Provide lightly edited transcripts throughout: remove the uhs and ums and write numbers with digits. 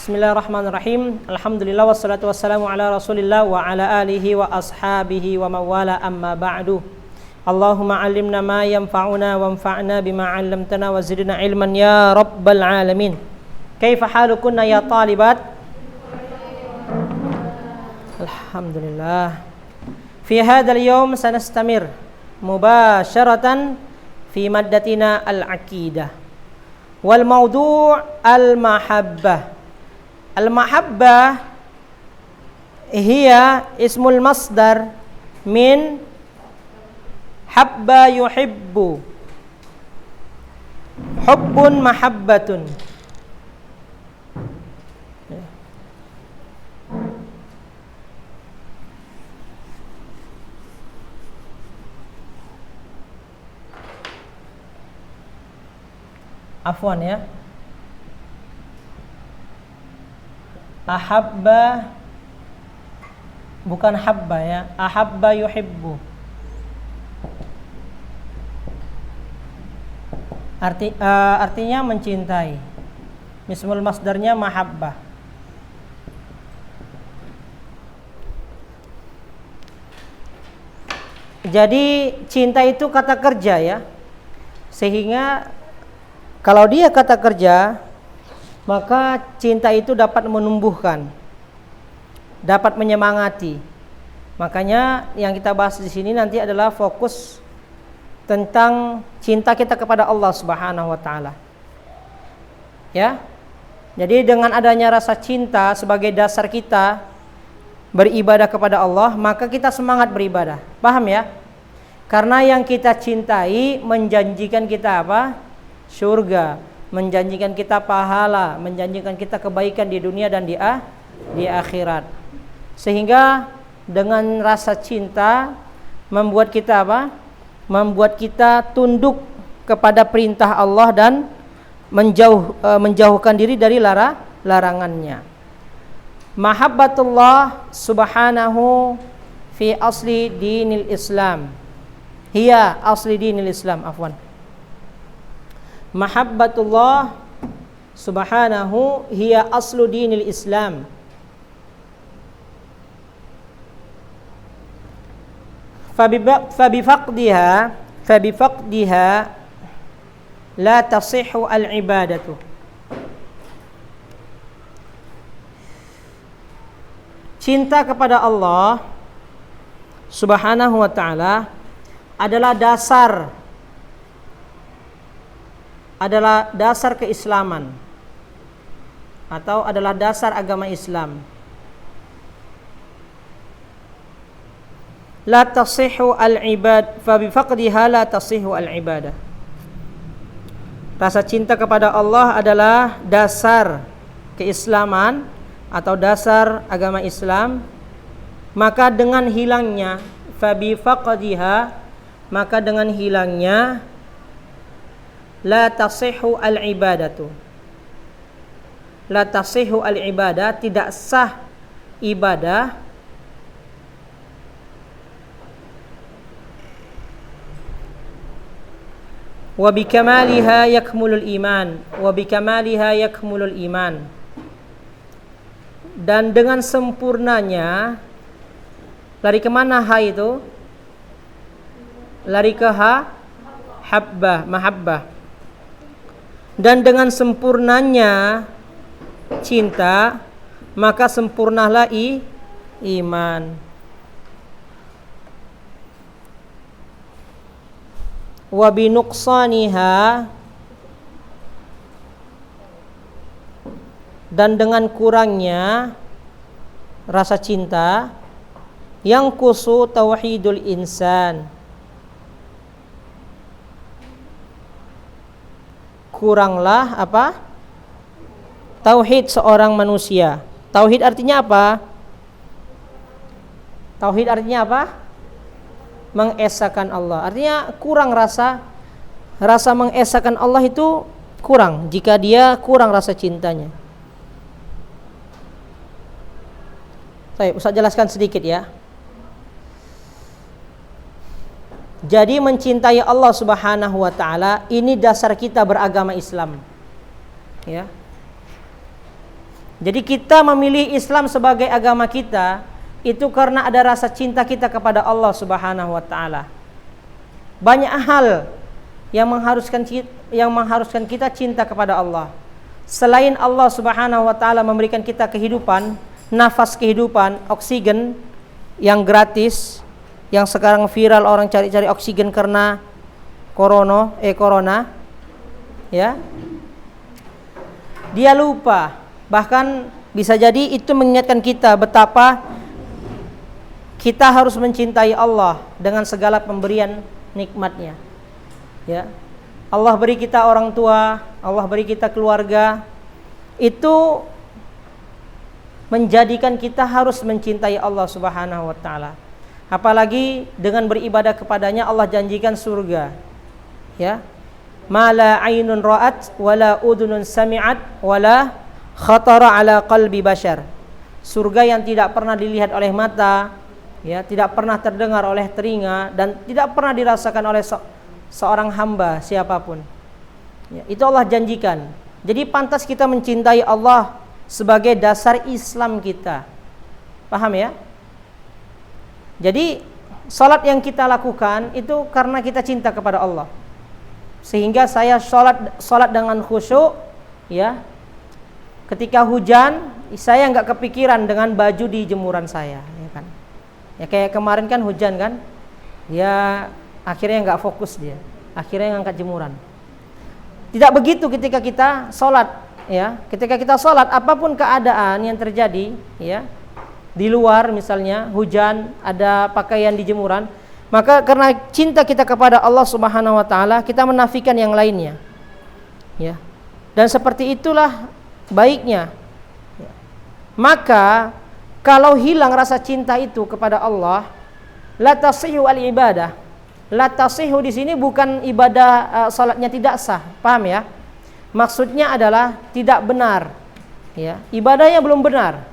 Bismillahirrahmanirrahim. Alhamdulillah wassalatu wassalamu ala Rasulillah wa ala alihi wa ashabihi wa mawala amma ba'du. Allahumma 'allimna ma yanfa'una wanfa'na bima 'allamtana wa zidna ilman ya rabbal alamin. Kaifa halukunna ya talibat? Alhamdulillah. Fi hadzal yawm sanastamir mubasharatan fi maddatina al-aqidah. Wal mawdu' al-mahabbah. Al-mahabbah hiya ismul masdar min habba yuhibbu. Hubbun mahabbatun. Afwan ya. Ahabba bukan habba ya. Ahabba yuhibbu. Artinya mencintai. Ismul masdarnya mahabbah. Jadi cinta itu kata kerja ya. Sehingga kalau dia kata kerja, maka cinta itu dapat menumbuhkan, dapat menyemangati. Makanya yang kita bahas di sini nanti adalah fokus tentang cinta kita kepada Allah Subhanahu wa taala. Ya. Jadi dengan adanya rasa cinta sebagai dasar kita beribadah kepada Allah, maka kita semangat beribadah. Paham ya? Karena yang kita cintai menjanjikan kita apa? Surga, menjanjikan kita pahala, menjanjikan kita kebaikan di dunia dan di akhirat. Sehingga dengan rasa cinta membuat kita apa? Membuat kita tunduk kepada perintah Allah dan menjauhkan diri dari larangannya. Mahabbatullah subhanahu fi asli dinil Islam. Hiya asli dinil Islam, afwan. Mahabbatullah subhanahu hiya aslu dinil Islam. Fabifaqdiha la tasihhu al-ibadatu. Cinta kepada Allah subhanahu wa ta'ala adalah dasar keislaman atau adalah dasar agama Islam. La tasihhu al-ibad fa bi faqdiha la tasihhu al-ibadah. Rasa cinta kepada Allah adalah dasar keislaman atau dasar agama Islam. Maka dengan hilangnya fa bi faqdiha, maka dengan hilangnya la tasihhu al-ibadatu. La tasihhu al-ibadah, tidak sah ibadah. Wa bikamaliha yakmulul iman. Wa bikamaliha yakmulul iman. Dan dengan sempurnanya, lari kemana ha itu? Lari ke habbah, mahabbah. Dan dengan sempurnanya cinta, maka sempurnalah iman. Wa binuqsaniha, dan dengan kurangnya rasa cinta, yang kusu tauhidul insan, kuranglah apa? Tauhid seorang manusia. Tauhid artinya apa? Tauhid artinya apa? Mengesahkan Allah. Artinya kurang rasa mengesahkan Allah itu kurang jika dia kurang rasa cintanya. Baik, Ustaz jelaskan sedikit ya. Jadi mencintai Allah Subhanahu wa taala ini dasar kita beragama Islam. Ya. Jadi kita memilih Islam sebagai agama kita itu karena ada rasa cinta kita kepada Allah Subhanahu wa taala. Banyak hal yang mengharuskan kita cinta kepada Allah. Selain Allah Subhanahu wa taala memberikan kita kehidupan, nafas kehidupan, oksigen yang gratis, yang sekarang viral orang cari-cari oksigen karena corona, ya. Dia lupa, bahkan bisa jadi itu mengingatkan kita betapa kita harus mencintai Allah dengan segala pemberian nikmatnya. Ya. Allah beri kita orang tua, Allah beri kita keluarga. Itu menjadikan kita harus mencintai Allah Subhanahu wa taala. Apalagi dengan beribadah kepadanya Allah janjikan surga. Ya. Ma la ainun ra'at wala udhunun sami'at wala khatara ala qalbi bashar. Surga yang tidak pernah dilihat oleh mata, ya, tidak pernah terdengar oleh telinga dan tidak pernah dirasakan oleh seorang hamba siapapun. Ya, itu Allah janjikan. Jadi pantas kita mencintai Allah sebagai dasar Islam kita. Paham ya? Jadi salat yang kita lakukan itu karena kita cinta kepada Allah. Sehingga saya salat dengan khusyuk, ya. Ketika hujan, saya enggak kepikiran dengan baju di jemuran saya, ya kan? Ya kayak kemarin kan hujan kan? Ya akhirnya enggak fokus dia. Akhirnya ngangkat jemuran. Tidak begitu ketika kita salat, ya. Ketika kita salat apapun keadaan yang terjadi, ya. Di luar misalnya hujan, ada pakaian di jemuran, maka karena cinta kita kepada Allah Subhanahu wa taala, kita menafikan yang lainnya. Ya. Dan seperti itulah baiknya. Ya. Maka kalau hilang rasa cinta itu kepada Allah, la tasihhu al-ibadah. La tasihhu di sini bukan ibadah salatnya tidak sah, paham ya? Maksudnya adalah tidak benar. Ya, ibadahnya belum benar.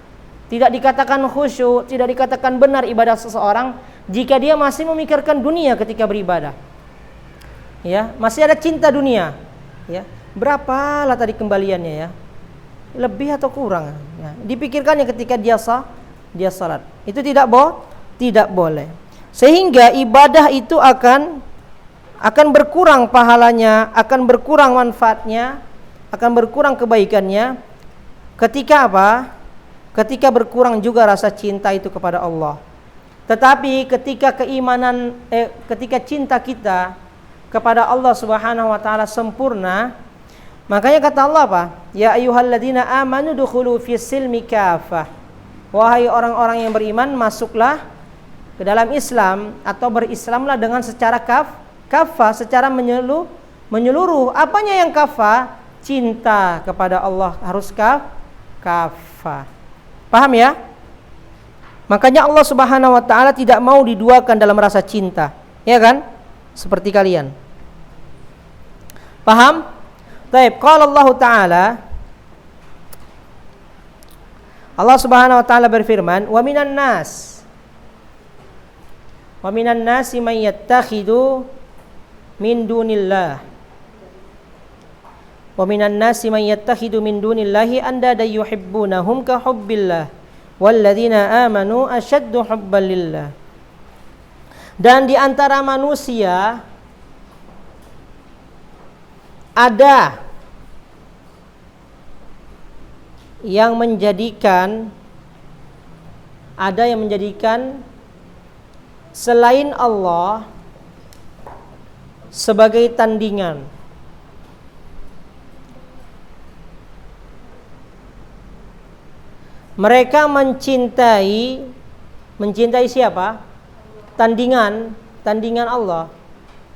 Tidak dikatakan khusyuk, tidak dikatakan benar ibadah seseorang jika dia masih memikirkan dunia ketika beribadah. Ya, masih ada cinta dunia. Ya, berapalah tadi kembaliannya ya? Lebih atau kurang? Ya, dipikirkannya ketika dia salat. Itu tidak boleh. Sehingga ibadah itu akan berkurang pahalanya, akan berkurang manfaatnya, akan berkurang kebaikannya. Ketika apa? Ketika berkurang juga rasa cinta itu kepada Allah. Tetapi ketika cinta kita kepada Allah Subhanahu wa taala sempurna, makanya kata Allah apa? Ya ayyuhalladzina amanu dukhulu fis silmi kafah. Wahai orang-orang yang beriman, masuklah ke dalam Islam atau berislamlah dengan secara kafah, secara menyeluruh. Apanya yang kafah? Cinta kepada Allah harus kafah. Paham ya? Makanya Allah Subhanahu wa taala tidak mau diduakan dalam rasa cinta, ya kan? Seperti kalian. Paham? Baik, qala Allah taala, Allah Subhanahu wa taala berfirman, "Wa minan nasi may yattakhidu min dunillah." Wa minan nasi may yattakhidu min dunillahi andada yuhibbunahum ka hubbillah walladzina amanu ashaddu hubban lillah. Dan di antara manusia ada yang menjadikan selain Allah sebagai tandingan. Mereka mencintai siapa? Tandingan Allah.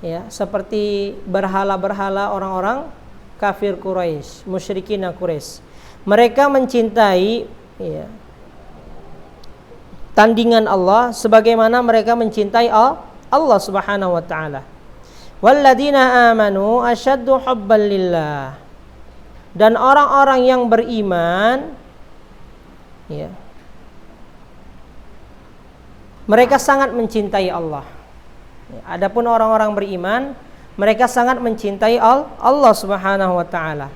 Ya, seperti berhala-berhala orang-orang kafir Quraisy, musyrikin Quraisy. Mereka mencintai, ya, tandingan Allah sebagaimana mereka mencintai Allah Subhanahu wa taala. Walladzina amanu asyaddu hubban lillah. Dan orang-orang yang beriman, ya, mereka sangat mencintai Allah. Adapun orang-orang beriman, mereka sangat mencintai Allah Subhanahu wa taala.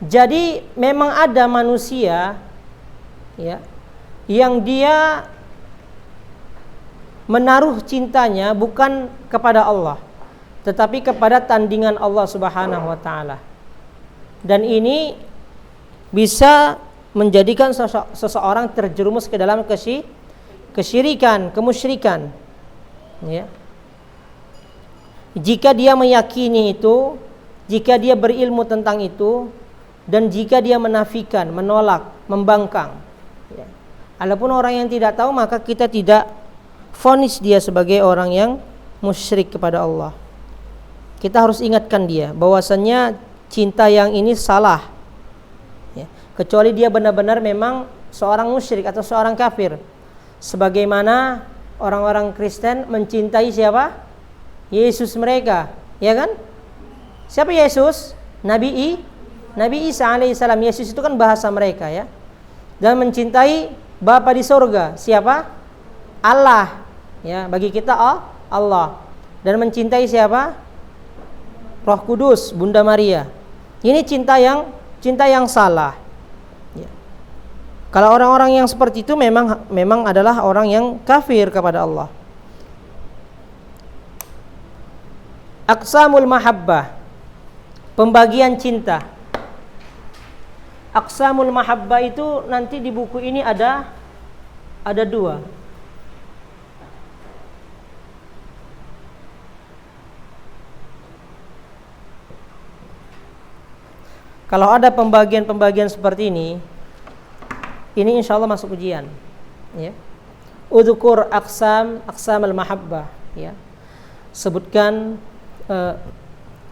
Jadi memang ada manusia ya yang dia menaruh cintanya bukan kepada Allah, tetapi kepada tandingan Allah Subhanahu wa taala. Dan ini bisa menjadikan seseorang terjerumus ke dalam kesyirikan, kemusyrikan. Ya. Jika dia meyakini itu, jika dia berilmu tentang itu, dan jika dia menafikan, menolak, membangkang. Ya. Adapun orang yang tidak tahu, maka kita tidak vonis dia sebagai orang yang musyrik kepada Allah. Kita harus ingatkan dia bahwasannya cinta yang ini salah. Ya. Kecuali dia benar-benar memang seorang musyrik atau seorang kafir. Sebagaimana orang-orang Kristen mencintai siapa? Yesus mereka, ya kan? Siapa Yesus? Nabi Isa alaihissalam. Yesus itu kan bahasa mereka ya. Dan mencintai Bapa di surga, siapa? Allah. Ya, bagi kita Allah. Dan mencintai siapa? Roh Kudus, Bunda Maria. Ini cinta yang salah. Ya. Kalau orang-orang yang seperti itu memang adalah orang yang kafir kepada Allah. Aqsamul mahabbah, pembagian cinta. Aqsamul mahabbah itu nanti di buku ini ada 2. Kalau ada pembagian-pembagian seperti ini insya Allah masuk ujian. Ya. Udzukur aqsamul mahabbah. Ya. Sebutkan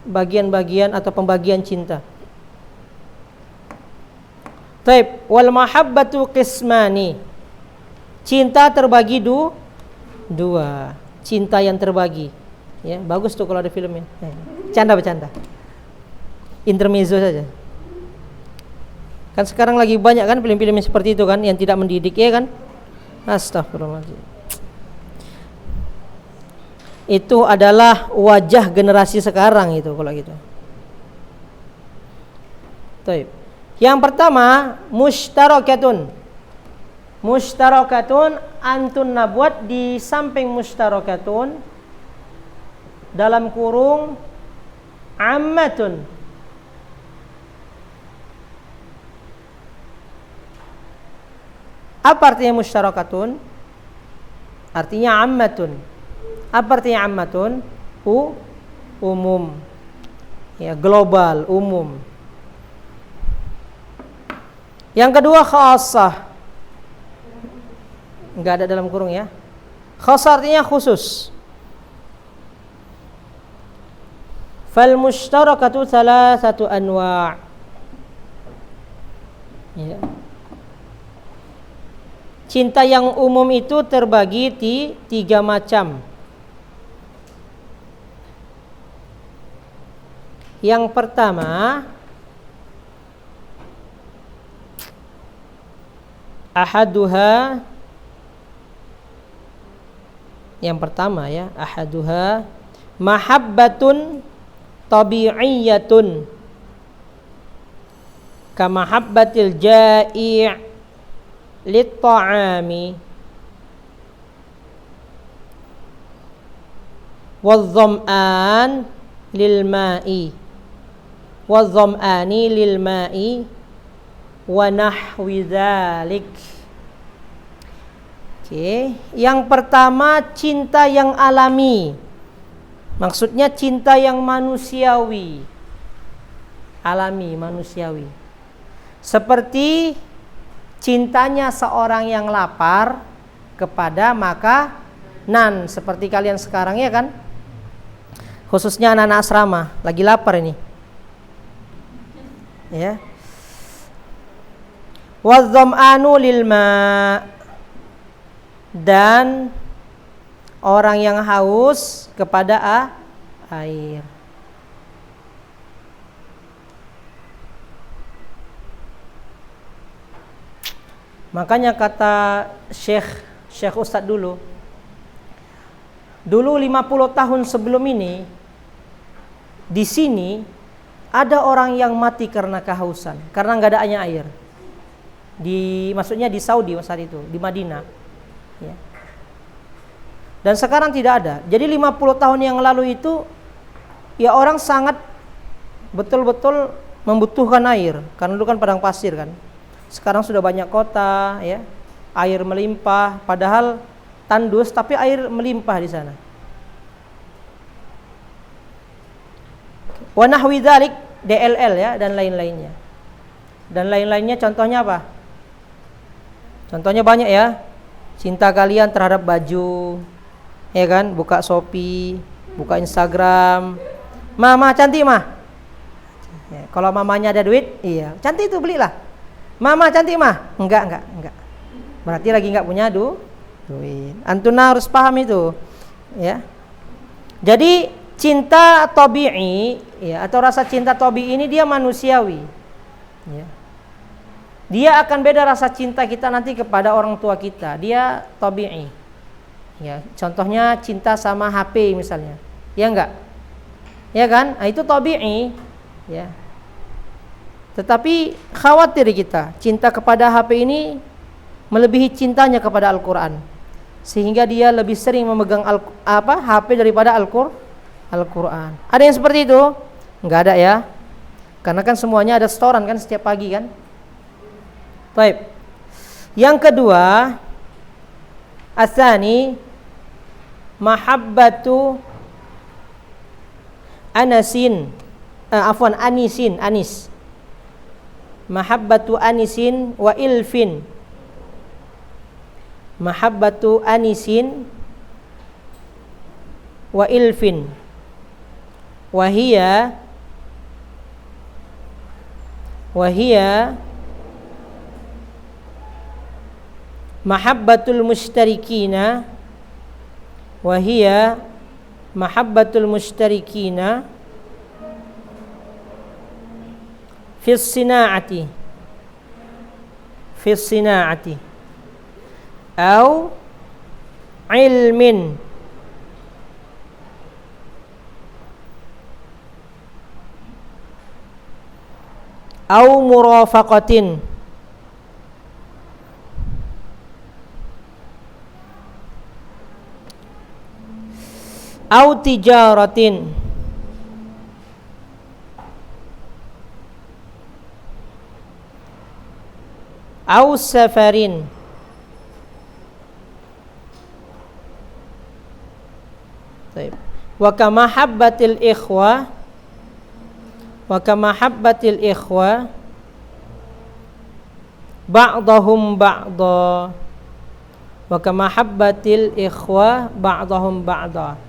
bagian-bagian atau pembagian cinta. Taib, wal mahabbatu qismani. Cinta terbagi 2. Cinta yang terbagi. Ya, bagus tuh kalau ada filmnya. Bercanda. Intermezzo saja. Kan sekarang lagi banyak kan film-film yang seperti itu kan, yang tidak mendidik, ya kan? Astagfirullahaladzim. Itu adalah wajah generasi sekarang itu kalau gitu. Taib. Yang pertama, mushtarakatun. Mushtarakatun antun nabuat di samping mushtarakatun dalam kurung ammatun. Apa artinya mushtarakatun? Artinya ammatun. Apa artinya ammatun? Umum. Ya, global, umum. Yang kedua khassah. Enggak ada dalam kurung ya. Khassah artinya khusus. Fal mushtarakatu thalathatu anwa'. Ya. Cinta yang umum itu terbagi di 3 macam. Yang pertama, ahaduha. Yang pertama ya, ahaduha mahabbatun tabi'iyyatun kamahabbatil ja'i' lit-ta'ami wadh-dham'an lil-ma'i wadh-dham'ani lil-ma'i wa nahwi dzalik. Oke, yang pertama cinta yang alami. Maksudnya cinta yang manusiawi. Alami, manusiawi. Seperti cintanya seorang yang lapar kepada makanan, seperti kalian sekarang ya kan, khususnya anak-anak asrama lagi lapar ini ya. Wadh-dham'anu lil ma', dan orang yang haus kepada air. Makanya kata Syekh Ustadz dulu 50 tahun sebelum ini di sini ada orang yang mati karena kehausan, karena nggak ada air. Maksudnya di Saudi saat itu, di Madinah. Ya. Dan sekarang tidak ada. Jadi 50 tahun yang lalu itu, ya orang sangat betul-betul membutuhkan air, karena dulu kan padang pasir kan. Sekarang sudah banyak kota, ya, air melimpah, padahal tandus tapi air melimpah di sana. Wa nahwi dzalik, DLL ya, dan lain-lainnya. Dan lain-lainnya contohnya apa? Contohnya banyak ya. Cinta kalian terhadap baju, ya kan? Buka Shopee, buka Instagram. Mama cantik mah. Ya, kalau mamanya ada duit, iya, cantik itu belilah. Mama cantik mah? Enggak. Berarti lagi enggak punya duit. Antuna harus paham itu, ya. Jadi cinta tabi'i, ya, atau rasa cinta tabi'i ini dia manusiawi. Ya. Dia akan beda rasa cinta kita nanti kepada orang tua kita. Dia tabi'i. Ya, contohnya cinta sama HP misalnya. Ya enggak? Ya kan? Nah, itu tabi'i, ya. Tetapi khawatir kita, cinta kepada HP ini melebihi cintanya kepada Al-Qur'an. Sehingga dia lebih sering memegang HP daripada Al-Qur'an. Ada yang seperti itu? Enggak ada ya. Karena kan semuanya ada setoran kan setiap pagi kan. Baik. Yang kedua, asani mahabbatu anisin. Mahabbatu anisin wa ilfin. Mahabbatu anisin wa ilfin. Wahia mahabbatul mustarikina. Wahia mahabbatul mustarikina fis sinaati au ilmin au murafaqatin au tijaratin au safarin wa kamahabbatil ikhwa ba'dahum ba'da wa kamahabbatil ikhwa ba'dahum ba'da.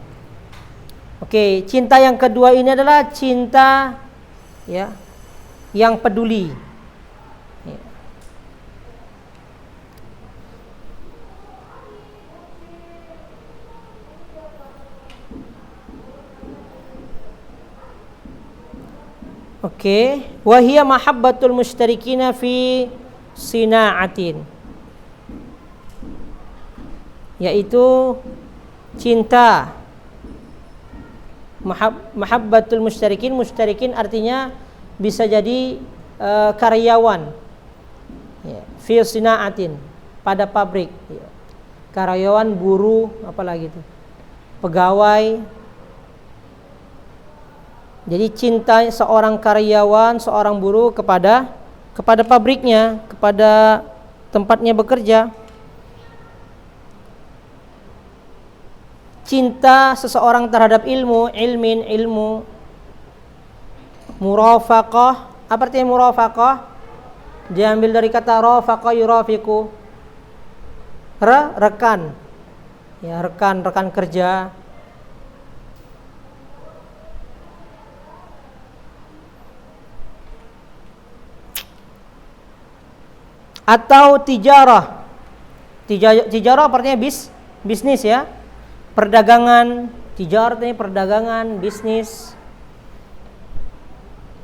Oke, cinta yang kedua ini adalah cinta, ya, yang peduli. Ya. Oke, wahia mahabbatul mustarikina fi sina'atin, yaitu cinta mahabbatul mushtarikin. Mushtarikin artinya bisa jadi karyawan, ya, fi sina'atin, pada pabrik, ya. Karyawan, buruh, apalagi itu, pegawai. Jadi cinta seorang karyawan, seorang buruh kepada pabriknya, kepada tempatnya bekerja. Cinta seseorang terhadap ilmu. Murafaqah. Apa artinya murafaqah? Diambil dari kata rafaqa yurafiqu. Rekan. Ya, rekan kerja. Atau tijarah. Tijarah artinya bisnis ya. Perdagangan, tijarah artinya perdagangan, bisnis.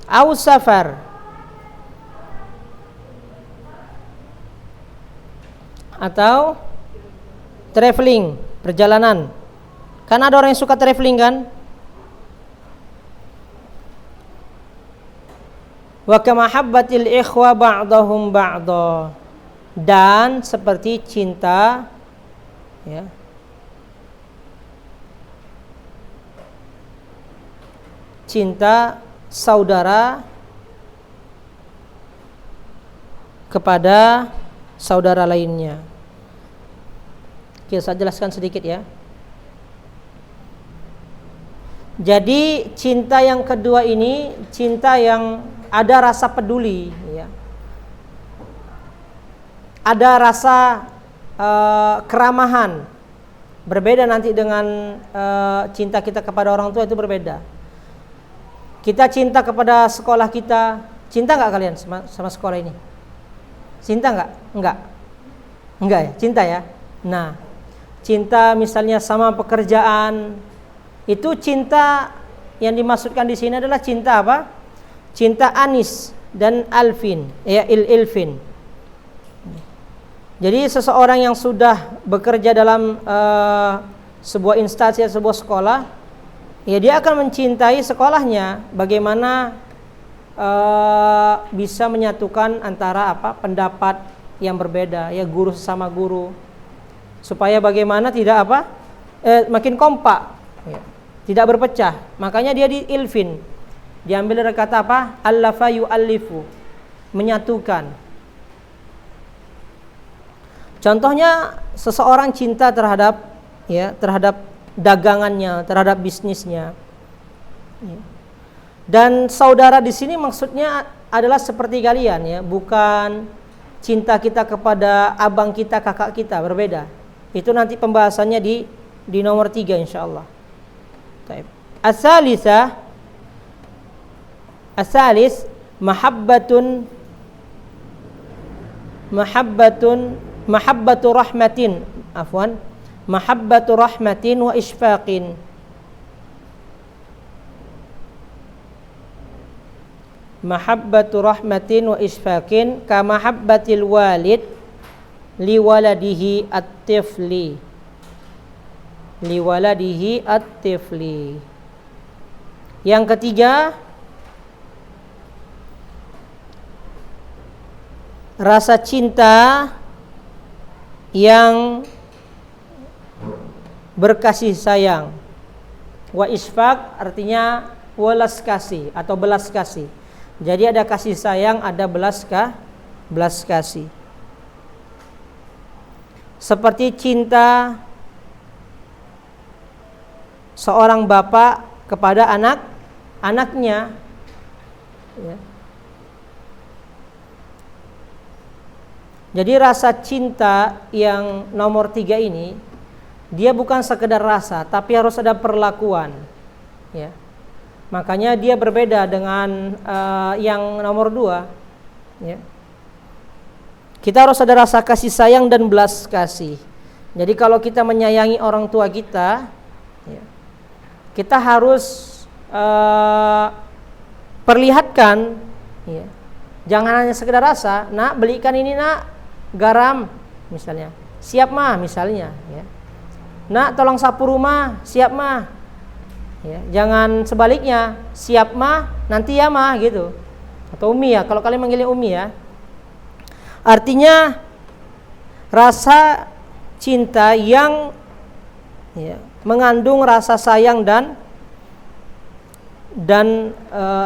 Au safar. Atau traveling, perjalanan. Kan ada orang yang suka traveling kan? Wa kamahabbatil ikhwa ba'dahum ba'da, dan seperti cinta ya, cinta saudara kepada saudara lainnya. Oke, saya jelaskan sedikit ya. Jadi cinta yang kedua ini cinta yang ada rasa peduli ya. Ada rasa keramahan. Berbeda nanti dengan cinta kita kepada orang tua, itu berbeda. Kita cinta kepada sekolah kita. Cinta nggak kalian sama sekolah ini? Cinta nggak? Enggak ya? Cinta ya? Nah, cinta misalnya sama pekerjaan, itu cinta yang dimaksudkan di sini adalah cinta apa? Cinta Anis dan Alvin, ya Ilfin. Jadi seseorang yang sudah bekerja dalam sebuah instansi, sebuah sekolah, ya dia akan mencintai sekolahnya. Bagaimana bisa menyatukan antara pendapat yang berbeda, ya guru sesama guru, supaya bagaimana tidak makin kompak, ya, tidak berpecah. Makanya dia di ilfin, diambil dari kata allafa yu'allifu, menyatukan. Contohnya seseorang cinta terhadap dagangannya, terhadap bisnisnya. Ya. Dan saudara di sini maksudnya adalah seperti kalian ya, bukan cinta kita kepada abang kita, kakak kita, berbeda. Itu nanti pembahasannya di nomor 3 insyaallah. Baik. Asalis mahabbatu rahmatin wa isfaqin. Mahabbatu rahmatin wa isfaqin ka mahabbatil walid liwaladihi at-tifli. Yang ketiga, rasa cinta yang berkasih sayang. Wa isfaq artinya welas kasih atau belas kasih. Jadi ada kasih sayang, ada belas kasih. Seperti cinta seorang bapak kepada anaknya. Ya. Jadi rasa cinta yang nomor 3 ini, dia bukan sekedar rasa, tapi harus ada perlakuan. Ya. Makanya dia berbeda dengan yang nomor 2. Ya. Kita harus ada rasa kasih sayang dan belas kasih. Jadi kalau kita menyayangi orang tua kita, ya, kita harus perlihatkan. Ya. Jangan hanya sekedar rasa, nak belikan ini nak, garam misalnya, siap mah misalnya. Ya. Nak tolong sapu rumah, siap mah. Ya, jangan sebaliknya, siap mah, nanti ya mah gitu. Atau umi ya, kalau kalian manggilnya umi ya. Artinya rasa cinta yang mengandung rasa sayang dan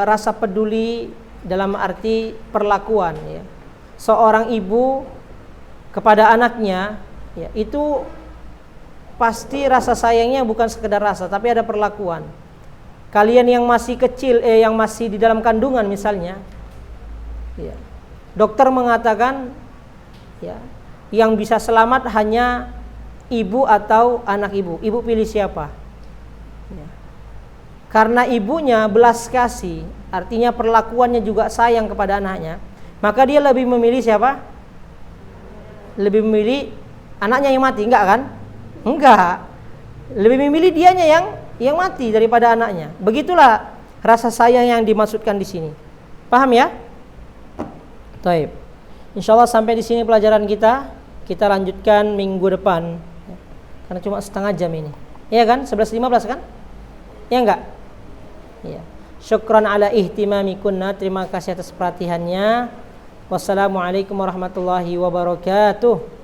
rasa peduli dalam arti perlakuan. Ya. Seorang ibu kepada anaknya, ya, itu pasti rasa sayangnya bukan sekedar rasa, tapi ada perlakuan. Kalian yang masih kecil, yang masih di dalam kandungan misalnya, ya, dokter mengatakan, ya, yang bisa selamat hanya ibu atau anak ibu. Ibu pilih siapa? Ya. Karena ibunya belas kasih, artinya perlakuannya juga sayang kepada anaknya, maka dia lebih memilih siapa? Lebih memilih anaknya yang mati, enggak kan? Enggak, lebih memilih dianya yang mati daripada anaknya. Begitulah rasa sayang yang dimaksudkan di sini. Paham ya? Taib. Insyaallah sampai di sini pelajaran kita. Kita lanjutkan minggu depan. Karena cuma setengah jam ini. Iya kan? 11.15 kan? Ya enggak? Iya. Syukran ala ihtimamikunna. Terima kasih atas perhatiannya. Wassalamualaikum warahmatullahi wabarakatuh.